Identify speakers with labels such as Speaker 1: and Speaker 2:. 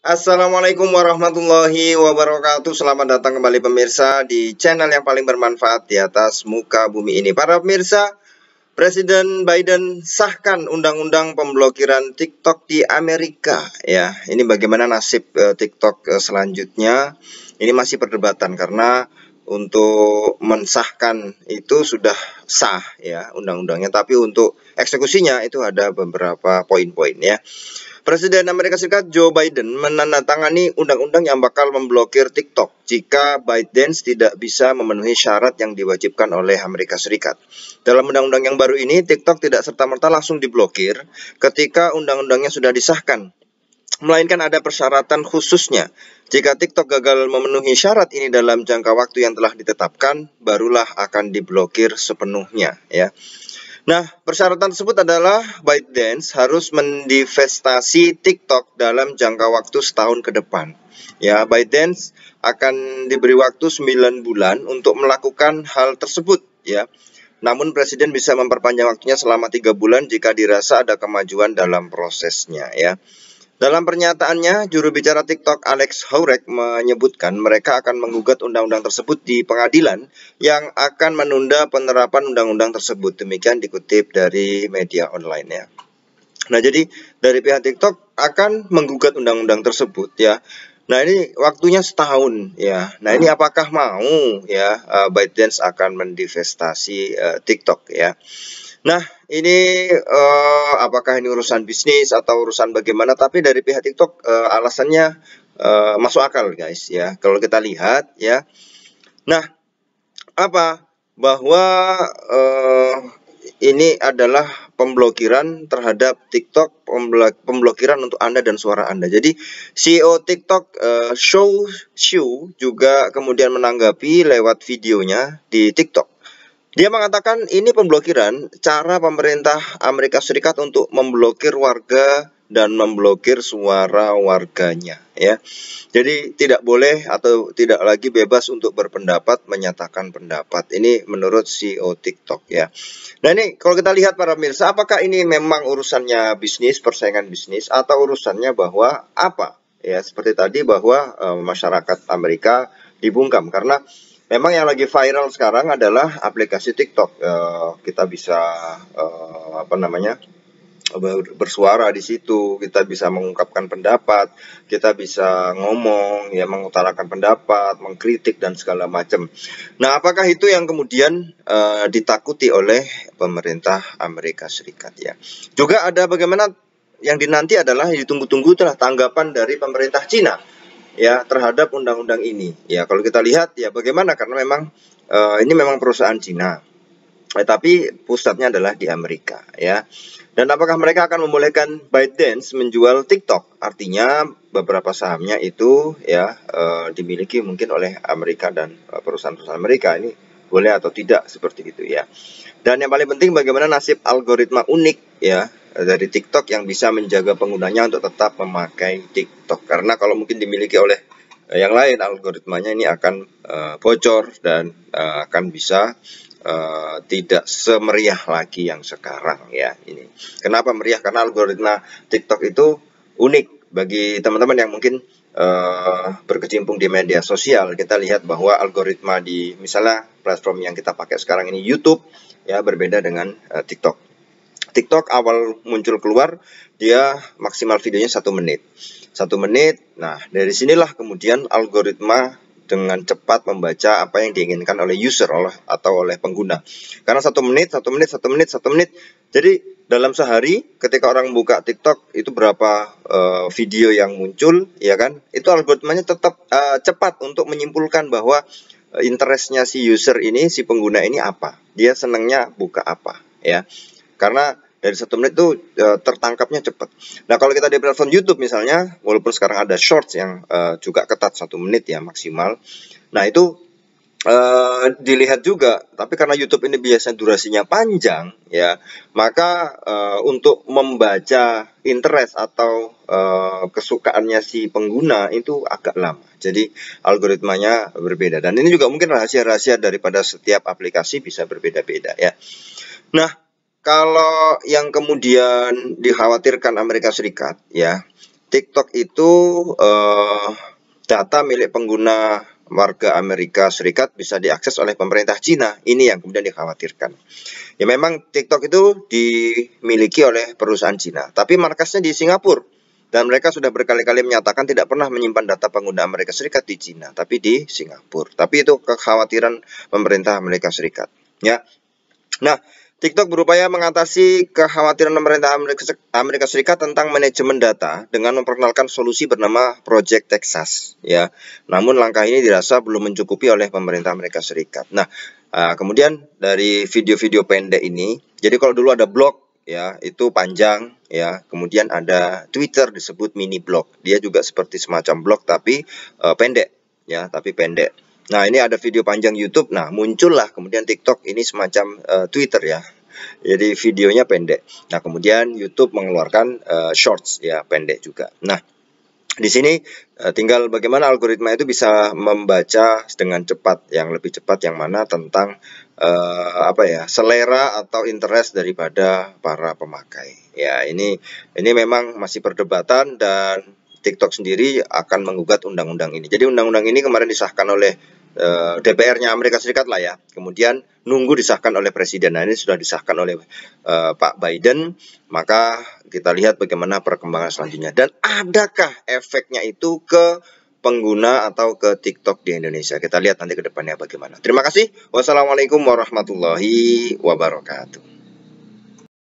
Speaker 1: Assalamualaikum warahmatullahi wabarakatuh. Selamat datang kembali pemirsa di channel yang paling bermanfaat di atas muka bumi ini. Para pemirsa, Presiden Biden sahkan undang-undang pemblokiran TikTok di Amerika. Ya, ini bagaimana nasib TikTok selanjutnya? Ini masih perdebatan karena untuk mensahkan itu sudah sah ya undang-undangnya, tapi untuk eksekusinya itu ada beberapa poin-poin ya. Presiden Amerika Serikat Joe Biden menandatangani undang-undang yang bakal memblokir TikTok jika ByteDance tidak bisa memenuhi syarat yang diwajibkan oleh Amerika Serikat. Dalam undang-undang yang baru ini, TikTok tidak serta-merta langsung diblokir ketika undang-undangnya sudah disahkan, melainkan ada persyaratan khususnya. Jika TikTok gagal memenuhi syarat ini dalam jangka waktu yang telah ditetapkan, barulah akan diblokir sepenuhnya ya. Nah, persyaratan tersebut adalah ByteDance harus mendivestasi TikTok dalam jangka waktu setahun ke depan. Ya, ByteDance akan diberi waktu 9 bulan untuk melakukan hal tersebut ya. Namun Presiden bisa memperpanjang waktunya selama 3 bulan jika dirasa ada kemajuan dalam prosesnya ya. Dalam pernyataannya, juru bicara TikTok Alex Hourek menyebutkan mereka akan menggugat undang-undang tersebut di pengadilan yang akan menunda penerapan undang-undang tersebut. Demikian dikutip dari media online ya. Nah, jadi dari pihak TikTok akan menggugat undang-undang tersebut ya. Nah, ini waktunya setahun ya. Nah, ini apakah mau ya ByteDance akan mendivestasi TikTok ya. Nah, ini apakah ini urusan bisnis atau urusan bagaimana? Tapi dari pihak TikTok alasannya masuk akal, guys ya. Kalau kita lihat ya. Nah, apa? Bahwa ini adalah pemblokiran terhadap TikTok, pemblokiran untuk Anda dan suara Anda. Jadi CEO TikTok Shou Xiu juga kemudian menanggapi lewat videonya di TikTok. Dia mengatakan ini pemblokiran cara pemerintah Amerika Serikat untuk memblokir warga dan memblokir suara warganya ya. Jadi tidak boleh atau tidak lagi bebas untuk berpendapat, menyatakan pendapat. Ini menurut CEO TikTok ya. Nah, ini kalau kita lihat para pemirsa, apakah ini memang urusannya bisnis, persaingan bisnis, atau urusannya bahwa apa? Ya, seperti tadi bahwa masyarakat Amerika dibungkam karena memang yang lagi viral sekarang adalah aplikasi TikTok. Kita bisa bersuara di situ, kita bisa mengungkapkan pendapat, kita bisa ngomong, ya mengutarakan pendapat, mengkritik dan segala macam. Nah, apakah itu yang kemudian ditakuti oleh pemerintah Amerika Serikat ya? Juga ada bagaimana yang dinanti adalah ditunggu-tunggu adalah tanggapan dari pemerintah Cina ya terhadap undang-undang ini. Ya, kalau kita lihat ya bagaimana karena memang ini memang perusahaan Cina. Tapi pusatnya adalah di Amerika ya. Dan apakah mereka akan membolehkan ByteDance menjual TikTok? Artinya beberapa sahamnya itu ya dimiliki mungkin oleh Amerika dan perusahaan-perusahaan Amerika ini boleh atau tidak seperti itu ya. Dan yang paling penting bagaimana nasib algoritma unik ya dari TikTok yang bisa menjaga penggunanya untuk tetap memakai TikTok. Karena kalau mungkin dimiliki oleh yang lain, algoritmanya ini akan bocor dan akan bisa tidak semeriah lagi yang sekarang ya ini. Kenapa meriah? Karena algoritma TikTok itu unik bagi teman-teman yang mungkin berkecimpung di media sosial. Kita lihat bahwa algoritma di misalnya platform yang kita pakai sekarang ini YouTube ya berbeda dengan TikTok. TikTok awal muncul keluar dia maksimal videonya 1 menit. 1 menit. Nah, dari sinilah kemudian algoritma dengan cepat membaca apa yang diinginkan oleh user atau oleh pengguna. Karena 1 menit. Jadi dalam sehari ketika orang buka TikTok itu berapa video yang muncul, ya kan? Itu algoritmanya tetap cepat untuk menyimpulkan bahwa interestnya si user ini, si pengguna ini apa. Dia senangnya buka apa, ya. Karena dari 1 menit itu tertangkapnya cepat. Nah, kalau kita di platform YouTube misalnya, walaupun sekarang ada shorts yang juga ketat 1 menit ya maksimal. Nah, itu dilihat juga. Tapi karena YouTube ini biasanya durasinya panjang ya, maka untuk membaca interest atau kesukaannya si pengguna itu agak lama. Jadi algoritmanya berbeda. Dan ini juga mungkin rahasia-rahasia daripada setiap aplikasi bisa berbeda-beda ya. Nah, kalau yang kemudian dikhawatirkan Amerika Serikat ya, TikTok itu data milik pengguna warga Amerika Serikat bisa diakses oleh pemerintah Cina. Ini yang kemudian dikhawatirkan. Ya memang TikTok itu dimiliki oleh perusahaan Cina, tapi markasnya di Singapura. Dan mereka sudah berkali-kali menyatakan tidak pernah menyimpan data pengguna Amerika Serikat di Cina, tapi di Singapura. Tapi itu kekhawatiran pemerintah Amerika Serikat. Ya. Nah, TikTok berupaya mengatasi kekhawatiran pemerintah Amerika Serikat tentang manajemen data dengan memperkenalkan solusi bernama Project Texas. Ya, namun langkah ini dirasa belum mencukupi oleh pemerintah Amerika Serikat. Nah, kemudian dari video-video pendek ini, jadi kalau dulu ada blog, ya itu panjang, ya kemudian ada Twitter disebut mini blog, dia juga seperti semacam blog tapi pendek, ya tapi pendek. Nah ini ada video panjang YouTube, nah muncullah kemudian TikTok ini semacam Twitter ya, jadi videonya pendek. Nah kemudian YouTube mengeluarkan shorts ya pendek juga. Nah di sini tinggal bagaimana algoritma itu bisa membaca dengan cepat, yang lebih cepat yang mana tentang selera atau interest daripada para pemakai. Ya, ini memang masih perdebatan dan TikTok sendiri akan menggugat undang-undang ini. Jadi undang-undang ini kemarin disahkan oleh DPR-nya Amerika Serikat lah ya. Kemudian nunggu disahkan oleh presiden. Nah, ini sudah disahkan oleh Pak Biden. Maka kita lihat bagaimana perkembangan selanjutnya. Dan adakah efeknya itu ke pengguna atau ke TikTok di Indonesia? Kita lihat nanti ke depannya bagaimana. Terima kasih. Wassalamualaikum warahmatullahi wabarakatuh.